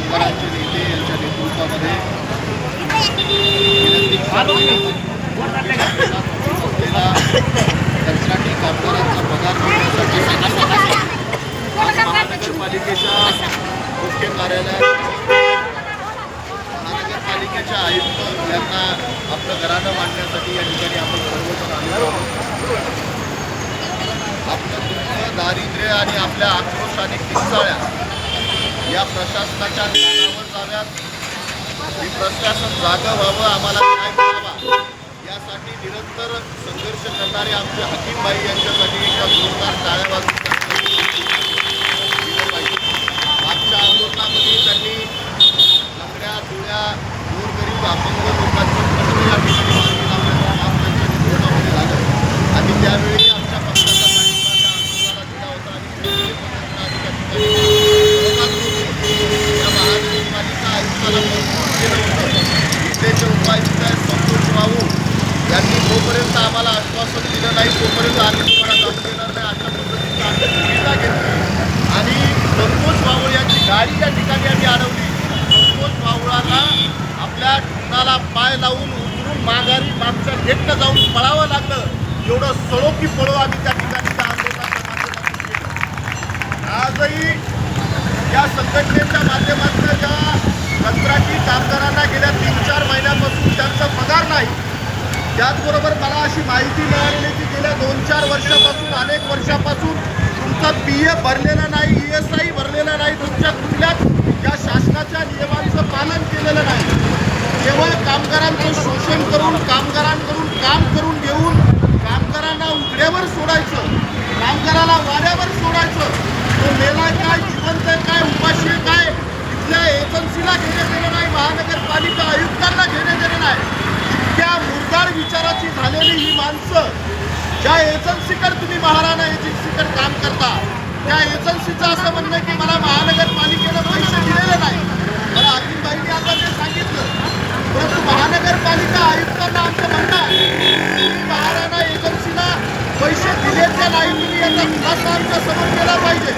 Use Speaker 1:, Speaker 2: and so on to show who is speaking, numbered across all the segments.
Speaker 1: कामगारांचे नेते यांच्या नेतृत्वामध्ये विनंती असलेला कंत्राटी कामगारांचा पगार मिळण्यासाठी महानगरपालिकेच्या मुख्य कार्यालयात महानगरपालिकेच्या आयुक्त यांना आपलं घराणं मांडण्यासाठी या ठिकाणी आपण सर्वजण आलेलो आहोत. आपलं दुःख, दारिद्र्य आणि आपल्या आक्रोश आणि किंचाळ्या या प्रशासनाच्या ध्यानावर जाव्यात. ही प्रशासन जागं व्हावं, आम्हाला न्याय मिळावा यासाठी निरंतर संघर्ष करणारे आमचे हकीमबाई यांच्यासाठी एका जोरदार टाळ्या वाजवून मागच्या आंदोलनामध्ये त्यांनी लंगड्या जुळ्या गोरगरीब अपंग लोकांचे प्रश्न या ठिकाणी मार्गी लावण्याचं काम त्यांच्या नेतृत्वामध्ये झालं आणि त्यावेळी आमच्या पक्षाचा पाठिंबा त्या आंदोलनाला दिला होता आणि या महानगरपालिका आयुक्ताला मजबूत केलं होतं. इथलेचे उपायुक्त संतोष भाऊ यांनी जोपर्यंत आम्हाला आश्वासन दिलं नाही तोपर्यंत आम्ही तुम्हाला जाऊ देणार नाही अशा पद्धतीची आम्ही भूमिका घेतली आणि संतोष भाऊ यांची गाडी या ठिकाणी आम्ही अडवली. संतोष भाऊळांना आपल्या ठिकाणाला पाय लावून उतरून माघारी मागच्या गेटनं जाऊन पळावं लागलं. एवढं सळो की पळो आम्ही त्या ठिकाणी त्या आंदोलनाच्या माध्यमातून केलं. आजही या संघटनेच्या माध्यमातून ज्या कंत्राटी कामगारांना गेल्या 3-4 महिन्यापासून त्यांचा पगार नाही, त्याचबरोबर मला अशी माहिती मिळालेली की गेल्या 2-4 वर्षापासून अनेक वर्षापासून तुमचा PF भरलेला नाही, ESI भरलेला नाही, तुमच्या कुठल्याच या शासनाच्या नियमांचं पालन केलेलं नाही. केवळ कामगारांचं शोषण करून कामगारांकडून काम करून घेऊन कामगारांना उघड्यावर सोडायचं, कामगाराला वाऱ्यावर सोडायचं. तो मेला काय, जिवंत काय, उपाशी काय, इथल्या एजन्सीला घेणे देणं नाही, महानगरपालिका आयुक्तांना घेणे देणं नाही. इतक्या मुरदार विचाराची झालेली ही माणसं ज्या एजन्सीकडे तुम्ही महाराणा एजन्सीकडे काम करता त्या एजन्सीचं असं म्हणणं आहे की मला महानगरपालिकेनं पैसे दिलेले नाही. मला हकीमबाईंनी आता ते सांगितलं, परंतु महानगरपालिका आयुक्तांना आमचं म्हणणं आहे तुम्ही महाराणा एजन्सीला पैसे दिलेचे नाही, तुम्ही याचा खुलासा आमच्या समोर केला पाहिजे.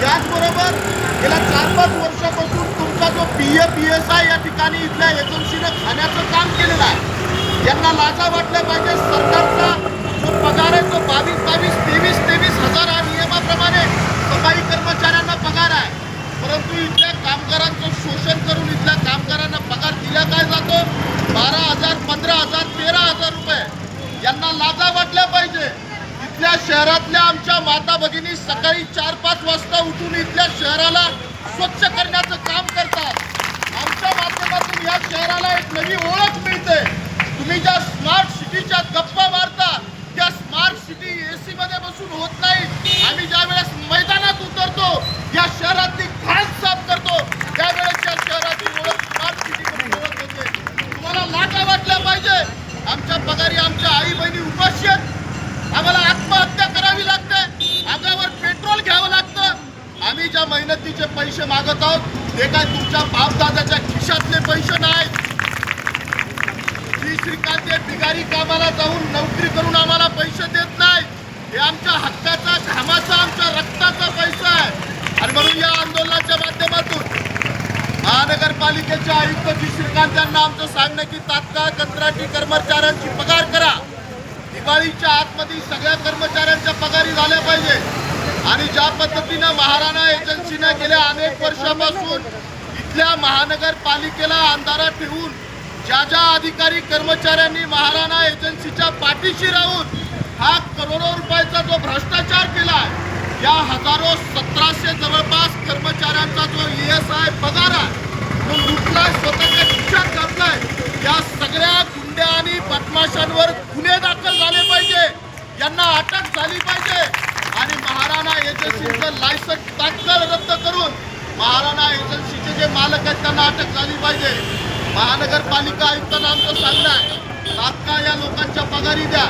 Speaker 1: त्याचबरोबर गेल्या 4-5 वर्षापासून तुमचा जो PF ESI या ठिकाणी इथल्या एजन्सीनं खाण्याचं काम केलेलं आहे. यांना लाजा वाटल्या पाहिजे. सरकारचा जो पगार आहे तो 22,000-23,000 हजार नियमाप्रमाणे सफाई कर्मचाऱ्यांना पगार आहे, परंतु इथल्या कामगारांचं शोषण करून इथल्या कामगारांना पगार दिला काय जातो 12,000, 15,000, 13,000 रुपये. यांना लाजा वाटल्या पाहिजे. इथल्या शहरातल्या आमच्या माता भगिनी सकाळी 4-5 वाजता उठून इथल्या शहराला स्वच्छ करण्याचं काम करतात. आमच्या माध्यमातून या शहराला एक नवी ओळख मिळते. तुम्ही ज्या स्मार्ट सिटीच्या गप्पा मारता त्या स्मार्ट सिटी AC मध्ये बसून होत नाही. आम्ही ज्या वेळेस मैदानात उतरतो या शहरातली घाण साफ करतो त्यावेळेस या शहराची ओळख स्मार्ट सिटी म्हणून ओळख होते. तुम्हाला लाजा वाटल्या पाहिजे. आमच्या पगारी आमच्या आई बहिणी उपाशी आहेत. आम्हाला आत्महत्या करावी लागते, अंगावर पेट्रोल घ्यावं लागतं. आम्ही ज्या मेहनतीचे पैसे मागत आहोत ते काय तुमच्या बापदादाच्या खिशातले पैसे नाहीत. श्रीकांत बिगारी कामाला जाऊन नोकरी करून आम्हाला पैसे देत नाही. हे आमच्या हक्काचा, घामाचा, आमच्या रक्ताचा पैसा आहे. आणि म्हणून या आंदोलनाच्या माध्यमातून महानगरपालिकेचे आयुक्त श्रीकांत यांना आमचं सांगणं की तात्काळ कंत्राटी कर्मचाऱ्यांची पगार करा. दिवाळीच्या आतमध्ये सगळ्या कर्मचाऱ्यांच्या पगारी झाल्या पाहिजे. आणि ज्या पद्धतीनं महाराणा एजन्सीनं गेल्या अनेक वर्षापासून इथल्या महानगरपालिकेला अंधारात ठेवून ज्या ज्या अधिकारी कर्मचाऱ्यांनी महाराणा एजन्सीच्या पाठीशी राहून हा करोडो रुपयाचा जो भ्रष्टाचार केला, या हजारो 1700 जवळपास कर्मचाऱ्यांचा जो ESI पगार आहे तो लुटलाय, स्वतःच्या खिशात घातलाय. या सगळ्या गुंड्या आणि बदमाशांवर गुन्हे दाखल झाले पाहिजे, यांना अटक झाली पाहिजे आणि महाराणा एजन्सीचं लायसन्स तात्काळ रद्द करून महाराणा एजन्सीचे जे मालक आहेत त्यांना अटक झाली पाहिजे. महानगरपालिका आयुक्तांना आमचं सांगणं आहे तात्काळ या लोकांच्या पगारी द्या.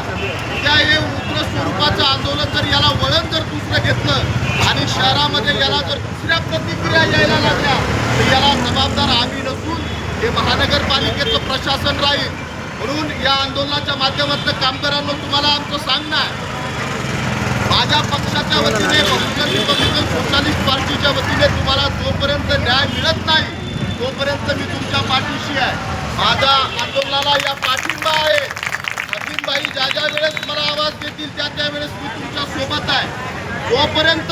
Speaker 1: त्या हे उग्र स्वरूपाचं आंदोलन जर याला वळण जर दुसरं घेतलं आणि शहरामध्ये याला जर दुसऱ्या प्रतिक्रिया यायला लागल्या तर याला जबाबदार आम्ही नसून हे महानगरपालिकेचं प्रशासन राहील. म्हणून या आंदोलनाच्या माध्यमातून कामगारांना तुम्हाला आमचं सांगणं आहे, माझ्या पक्षाच्या वतीने बहुजन रिपब्लिकन सोशलिस्ट पार्टीच्या वतीने तुम्हाला जोपर्यंत न्याय मिळत नाही तोपर्यंत मी तुमच्या पाठीशी आहे. माझ्या आंदोलनाला या पाठिंबा आहे. हकीमबाई ज्या वेळेस मला आवाज देतील त्या वेळेस मी तुमच्या सोबत आहे. जोपर्यंत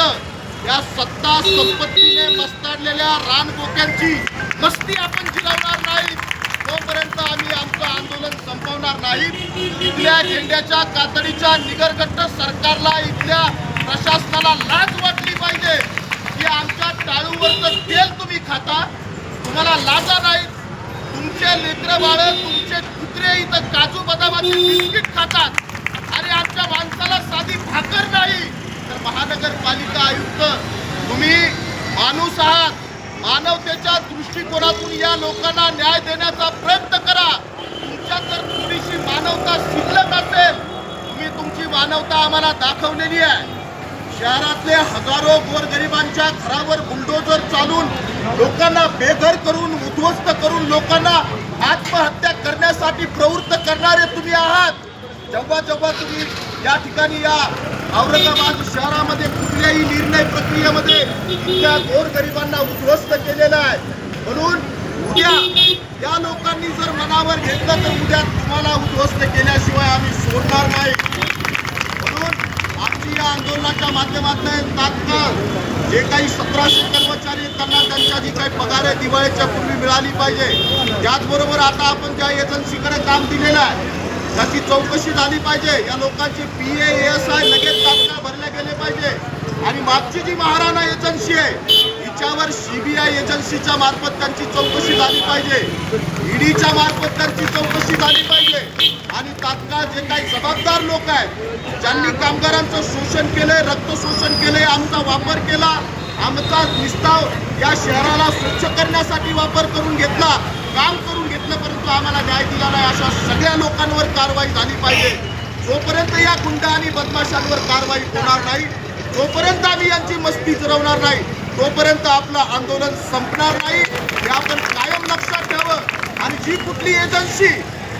Speaker 1: या सत्ता संपत्तीने मस्ताडलेल्या रानबोक्यांची मस्ती आपण जिरवणार नाही तोपर्यंत आम्ही आमचं आंदोलन संपवणार नाही. इथल्या झेंड्याच्या कातडीच्या निगरगट्ट सरकारला, इथल्या प्रशासनाला लाज वाटली पाहिजे की आमच्या टाळूवरचं तेल तुम्ही खाता. तुम्हाला लाजा नाही. तुमचे लेकरं बाळं, तुमचे कुत्रे इथं काजू बदामाचे बिस्किट खातात आणि आमच्या माणसाला साधी भाकर नाही. तर महानगरपालिका आयुक्त, तुम्ही माणूस आहात. मानवतेच्या दृष्टिकोनातून या लोकांना न्याय देण्याचा प्रयत्न करा. तुमच्यात जर थोडीशी मानवता शिल्लक असेल, तुम्ही तुमची मानवता आम्हाला दाखवलेली आहे. शहरातले हजारो गोरगरिबांच्या घरावर बुलडोजर चालून लोकांना बेघर करून, उद्ध्वस्त करून लोकांना आत्महत्या करण्यासाठी प्रवृत्त करणारे तुम्ही आहात. जेव्हा तुम्ही या ठिकाणी या औरंगाबाद शहरामध्ये कुठल्याही निर्णय प्रक्रियेमध्ये इथल्या गोरगरिबांना उद्ध्वस्त केलेलं आहे. म्हणून उद्या या लोकांनी जर मनावर घेतलं तर उद्या तुम्हाला उद्ध्वस्त केल्याशिवाय आम्ही सोडणार नाही. म्हणून आमची या आंदोलनाच्या माध्यमातून तात्काळ जे काही 1700 कर्मचारी त्यांना त्यांच्या जी काही पगार आहे दिवाळीच्या पूर्वी मिळाली पाहिजे. त्याचबरोबर आता आपण ज्या एजन्सीकडे काम दिलेलं आहे त्याची चौकशी झाली पाहिजे. या लोकांचे PA ASI लगेच तात्काळ भरले गेले पाहिजे. आणि मागची जी महाराणा एजन्सी आहे हिच्यावर CBI एजन्सीच्या मार्फत त्यांची चौकशी झाली पाहिजे. EDच्या मार्फत त्यांची चौकशी झाली पाहिजे. आणि तात्काळ जे काही जबाबदार लोक आहेत ज्यांनी कामगारांचं शोषण केलंय, रक्त शोषण केलंय, आमचा वापर केला, आमचा निस्ताव या शहराला स्वच्छ करण्यासाठी वापर करून घेतला, काम करून घेतलं, परंतु आम्हाला न्याय दिला नाही, अशा सगळ्या लोकांवर कारवाई झाली पाहिजे. जोपर्यंत या गुंड आणि बदमाशांवर कारवाई होणार नाही तोपर्यंत आम्ही यांची मस्ती जिरवणार नाही, तोपर्यंत आपलं आंदोलन संपणार नाही. हे आपण कायम लक्षात ठेवावं. आणि जी कुठली एजन्सी,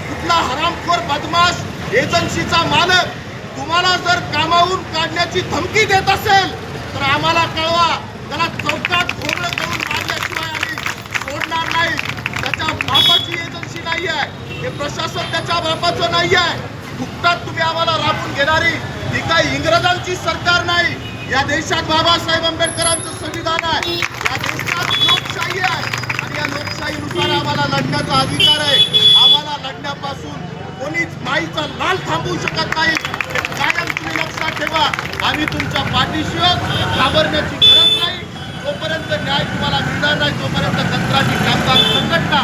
Speaker 1: कुठला हरामखोर बदमाश एजन्सीचा मालक तुम्हाला जर कामावून काढण्याची धमकी देत असेल तर आम्हाला कळवा. त्याला चौकात खोबरं करून मारल्याशिवाय आम्ही सोडणार नाही. त्याच्या बापाची एजन्सी नाही आहे, हे प्रशासन त्याच्या बापाचं नाही आहे. फुकटात तुम्ही आम्हाला राबून घेणारी ही काही इंग्रजांची सरकार नाही. या देशात बाबासाहेब आंबेडकरांचं संविधान आहे. या देशात लोकशाही आहे आणि या लोकशाहीनुसार आम्हाला लढण्याचा अधिकार आहे. आम्हाला लढण्यापासून कोणीच माईचा लाल थांबवू शकत नाही. हे कायम तुम्ही लक्षात ठेवा. आम्ही तुमच्या पाठीशी आहोत. घाबरण्याची गरज नाही. जोपर्यंत न्याय तुम्हाला मिळणार नाही तोपर्यंत कंत्राटी कामगार संघटना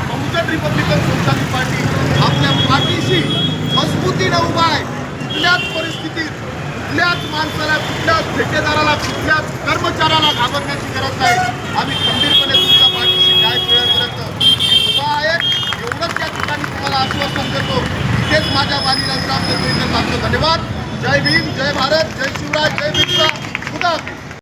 Speaker 1: बहुजन रिपब्लिकन सोशलिस्ट पार्टी आपल्या पाठीशी मजबूतीने उभा आहे. कुठल्याच परिस्थितीत कुठल्याच माणसाला, कुठल्याच ठेकेदाराला, कुठल्याच कर्मचाऱ्याला घाबरण्याची गरज नाही. आम्ही खंबीरपणे तुमच्या पाठीशी न्याय मिळेपर्यंत उभा आहे. एवढंच या ठिकाणी तुम्हाला आश्वासन देतो. इथेच माझ्या वाणीला आपलं धन्यवाद. जय भीम, जय भारत, जय शिवराज, जय बिरसा. खुदा हाफिज.